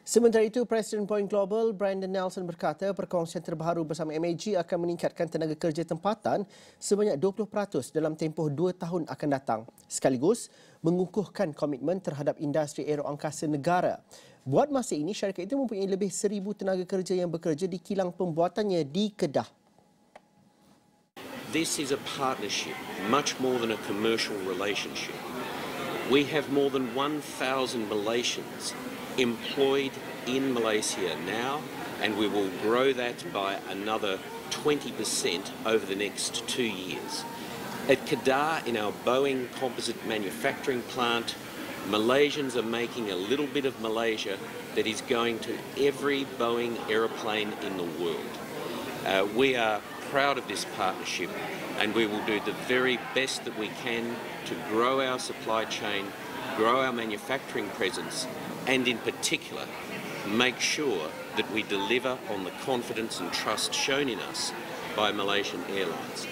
Sementara itu, Presiden Boeing Global, Brandon Nelson berkata perkongsian terbaharu bersama MAG akan meningkatkan tenaga kerja tempatan sebanyak 20% dalam tempoh 2 tahun akan datang. Sekaligus mengukuhkan komitmen terhadap industri aeroangkasa negara. Buat masa ini, syarikat itu mempunyai lebih 1,000 tenaga kerja yang bekerja di kilang pembuatannya di Kedah. This is a partnership, much more than a commercial relationship. We have more than 1,000 Malaysians employed in Malaysia now, and we will grow that by another 20% over the next 2 years. At Kedah, in our Boeing composite manufacturing plant, Malaysians are making a little bit of Malaysia that is going to every Boeing aeroplane in the world. We are proud of this partnership, and we will do the very best that we can to grow our supply chain, grow our manufacturing presence, and in particular, make sure that we deliver on the confidence and trust shown in us by Malaysian Airlines.